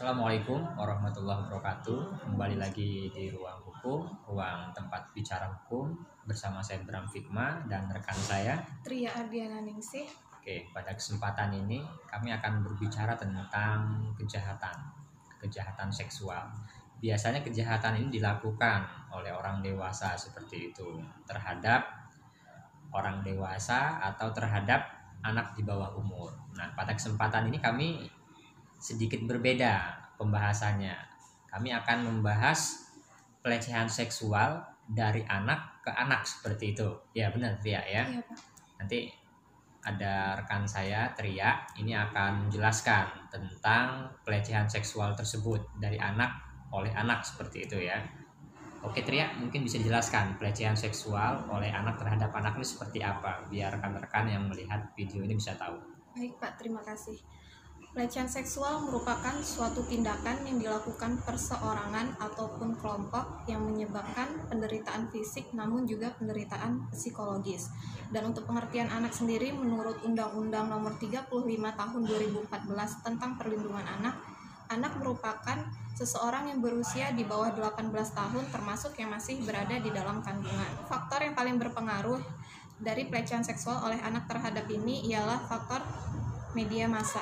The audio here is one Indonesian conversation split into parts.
Assalamualaikum warahmatullahi wabarakatuh. Kembali lagi di ruang hukum, ruang tempat bicara hukum bersama saya Bram Fikma dan rekan saya Tria Ardiana Ningsih. Oke, pada kesempatan ini kami akan berbicara tentang kejahatan seksual. Biasanya kejahatan ini dilakukan oleh orang dewasa seperti itu terhadap orang dewasa atau terhadap anak di bawah umur. Nah, pada kesempatan ini kami sedikit berbeda pembahasannya. Kami akan membahas pelecehan seksual dari anak ke anak seperti itu. Ya, benar Tria ya. Iya, Pak. Nanti ada rekan saya Tria ini akan menjelaskan tentang pelecehan seksual tersebut dari anak oleh anak seperti itu ya. Oke Tria, mungkin bisa dijelaskan pelecehan seksual oleh anak terhadap anak ini seperti apa, biar rekan-rekan yang melihat video ini bisa tahu. Baik, Pak. Terima kasih. Pelecehan seksual merupakan suatu tindakan yang dilakukan perseorangan ataupun kelompok yang menyebabkan penderitaan fisik namun juga penderitaan psikologis. Dan untuk pengertian anak sendiri, menurut Undang-Undang Nomor 35 Tahun 2014 tentang Perlindungan Anak merupakan seseorang yang berusia di bawah 18 tahun termasuk yang masih berada di dalam kandungan. Faktor yang paling berpengaruh dari pelecehan seksual oleh anak terhadap ini ialah faktor media massa,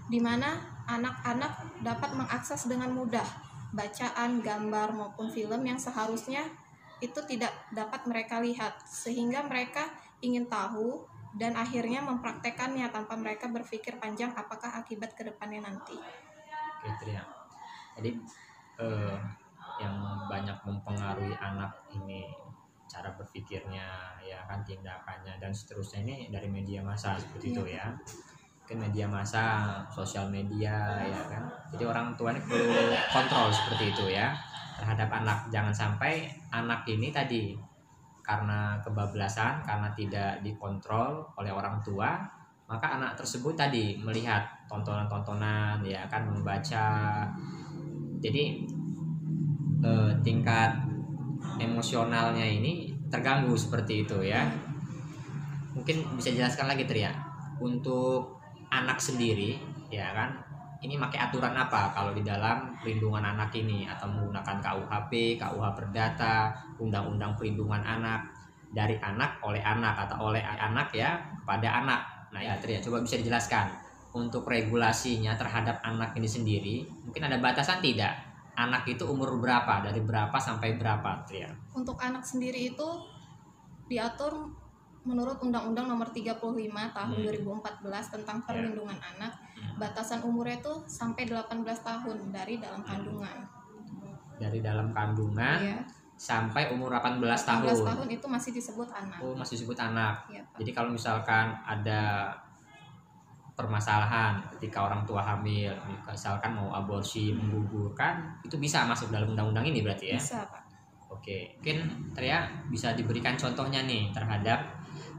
di mana anak-anak dapat mengakses dengan mudah bacaan, gambar maupun film yang seharusnya itu tidak dapat mereka lihat, sehingga mereka ingin tahu dan akhirnya mempraktekannya tanpa mereka berpikir panjang apakah akibat kedepannya nanti. Oke Tria. Jadi yang banyak mempengaruhi anak ini cara berpikirnya ya kan, tindakannya dan seterusnya ini dari media massa seperti itu ya. Mungkin media massa, sosial media ya kan. Jadi orang tua ini perlu kontrol seperti itu ya terhadap anak. Jangan sampai anak ini tadi karena kebablasan, karena tidak dikontrol oleh orang tua, maka anak tersebut tadi melihat tontonan-tontonan ya kan, membaca. Jadi tingkat emosionalnya ini terganggu seperti itu ya. Mungkin bisa jelaskan lagi Tria untuk anak sendiri ya kan, ini pakai aturan apa kalau di dalam perlindungan anak ini, atau menggunakan KUHP, KUH Perdata, Undang-Undang Perlindungan Anak, dari anak oleh anak atau oleh anak ya kepada anak. Nah ya Tria, coba bisa dijelaskan untuk regulasinya terhadap anak ini sendiri. Mungkin ada batasan tidak? Anak itu umur berapa? Dari berapa sampai berapa Tria? Untuk anak sendiri itu diatur menurut Undang-Undang Nomor 35 Tahun 2014 tentang Perlindungan Anak. Batasan umurnya itu sampai 18 tahun dari dalam kandungan. Dari dalam kandungan Ya, sampai umur 18 tahun. 18 tahun itu masih disebut anak. Oh, masih disebut anak. Ya, Pak. Jadi kalau misalkan ada permasalahan ketika orang tua hamil, misalkan mau aborsi, menggugurkan, itu bisa masuk dalam undang-undang ini berarti ya? Bisa, Pak. Oke, mungkin Tria bisa diberikan contohnya nih terhadap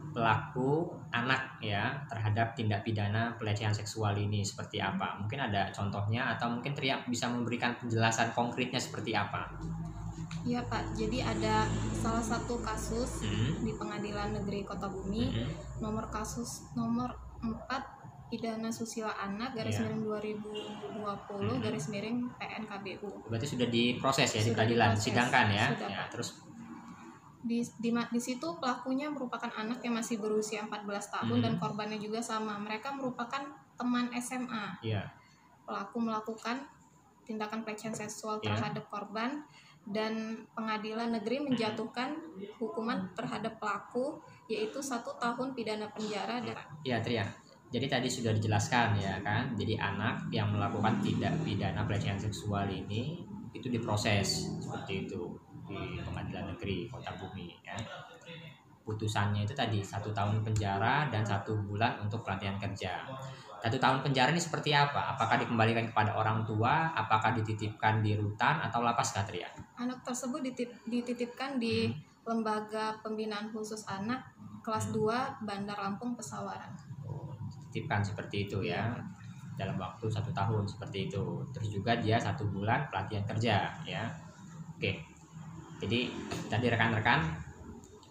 pelaku anak ya, terhadap tindak pidana pelecehan seksual ini seperti apa? Mungkin ada contohnya atau mungkin Tria bisa memberikan penjelasan konkretnya seperti apa? Iya, Pak. Jadi ada salah satu kasus di Pengadilan Negeri Kota Bumi, kasus nomor 4 pidana susila anak _2020 _PNKBU. Berarti sudah diproses ya, di Sudah pengadilan, diproses. sidangkan ya. Sudah, Ya, Pak. terus Di situ pelakunya merupakan anak yang masih berusia 14 tahun dan korbannya juga sama. Mereka merupakan teman SMA. ya, Pelaku melakukan tindakan pelecehan seksual terhadap korban, dan pengadilan negeri menjatuhkan hukuman terhadap pelaku yaitu 1 tahun pidana penjara. ya Tria. Jadi tadi sudah dijelaskan ya kan. Jadi anak yang melakukan tindak pidana pelecehan seksual ini itu diproses seperti itu di Pengadilan Negeri Kota Bumi ya. Putusannya itu tadi 1 tahun penjara dan 1 bulan untuk pelatihan kerja. 1 tahun penjara ini seperti apa? Apakah dikembalikan kepada orang tua? Apakah dititipkan di rutan atau lapas Katria? Anak tersebut dititipkan di Lembaga Pembinaan Khusus Anak kelas 2 Bandar Lampung Pesawaran. Dititipkan seperti itu ya, dalam waktu 1 tahun seperti itu. Terus juga dia 1 bulan pelatihan kerja ya. Oke. Jadi tadi rekan-rekan,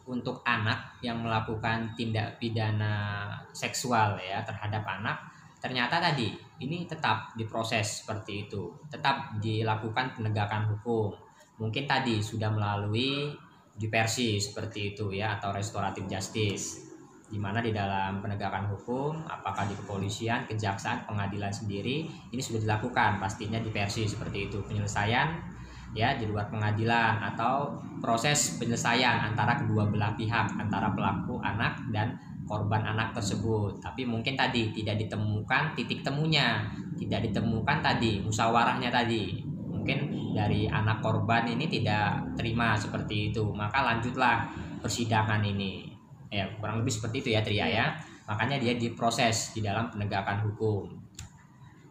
untuk anak yang melakukan tindak pidana seksual ya terhadap anak, ternyata tadi ini tetap diproses seperti itu, tetap dilakukan penegakan hukum. Mungkin tadi sudah melalui diversi seperti itu ya, atau restoratif justice, di mana di dalam penegakan hukum, apakah di kepolisian, kejaksaan, pengadilan sendiri, ini sudah dilakukan pastinya diversi seperti itu, penyelesaian ya di luar pengadilan atau proses penyelesaian antara kedua belah pihak, antara pelaku anak dan korban anak tersebut. Tapi mungkin tadi tidak ditemukan titik temunya, tidak ditemukan tadi musyawarahnya tadi. Mungkin dari anak korban ini tidak terima seperti itu, maka lanjutlah persidangan ini. Ya, kurang lebih seperti itu ya Tria ya. Makanya dia diproses di dalam penegakan hukum.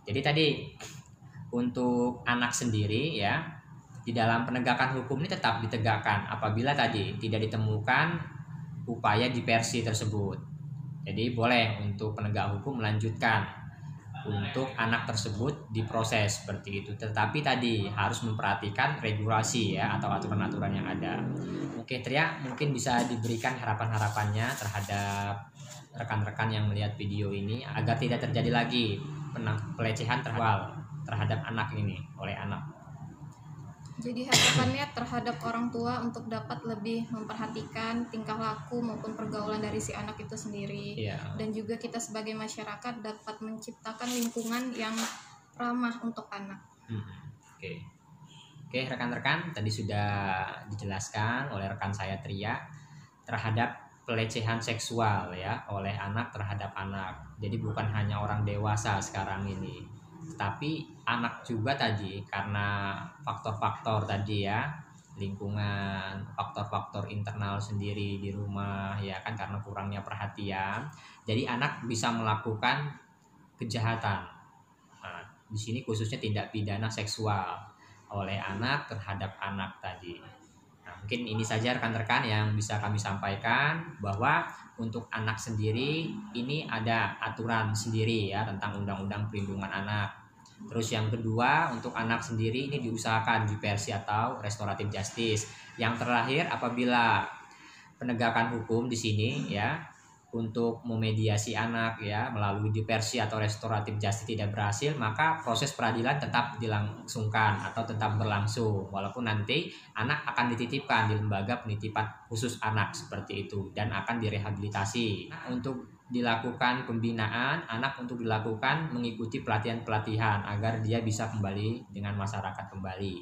Jadi tadi untuk anak sendiri ya, di dalam penegakan hukum ini tetap ditegakkan apabila tadi tidak ditemukan upaya diversi tersebut. Jadi boleh untuk penegak hukum melanjutkan untuk anak tersebut diproses seperti itu. Tetapi tadi harus memperhatikan regulasi ya, atau aturan-aturan yang ada. Oke Tria, mungkin bisa diberikan harapan-harapannya terhadap rekan-rekan yang melihat video ini agar tidak terjadi lagi pelecehan terhadap anak ini oleh anak. Jadi harapannya terhadap orang tua untuk dapat lebih memperhatikan tingkah laku maupun pergaulan dari si anak itu sendiri. Dan juga kita sebagai masyarakat dapat menciptakan lingkungan yang ramah untuk anak. Oke, rekan-rekan, tadi sudah dijelaskan oleh rekan saya Tria terhadap pelecehan seksual ya oleh anak terhadap anak. Jadi bukan hanya orang dewasa sekarang ini, tapi anak juga tadi, karena faktor-faktor tadi ya, lingkungan, faktor-faktor internal sendiri di rumah ya kan, karena kurangnya perhatian, jadi anak bisa melakukan kejahatan. Nah, di sini khususnya tindak pidana seksual oleh anak terhadap anak tadi. Nah, mungkin ini saja rekan-rekan yang bisa kami sampaikan, bahwa untuk anak sendiri ini ada aturan sendiri ya tentang Undang-Undang Perlindungan Anak. Terus yang kedua, untuk anak sendiri ini diusahakan diversi atau restoratif justice. Yang terakhir, apabila penegakan hukum di sini ya untuk memediasi anak ya melalui diversi atau restoratif justice tidak berhasil, maka proses peradilan tetap dilangsungkan atau tetap berlangsung, walaupun nanti anak akan dititipkan di lembaga penitipan khusus anak seperti itu dan akan direhabilitasi. Untuk dilakukan pembinaan anak, untuk dilakukan mengikuti pelatihan-pelatihan agar dia bisa kembali dengan masyarakat kembali.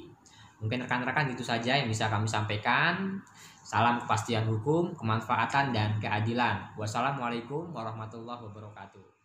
Mungkin rekan-rekan itu saja yang bisa kami sampaikan. Salam kepastian hukum, kemanfaatan dan keadilan. Wassalamualaikum warahmatullahi wabarakatuh.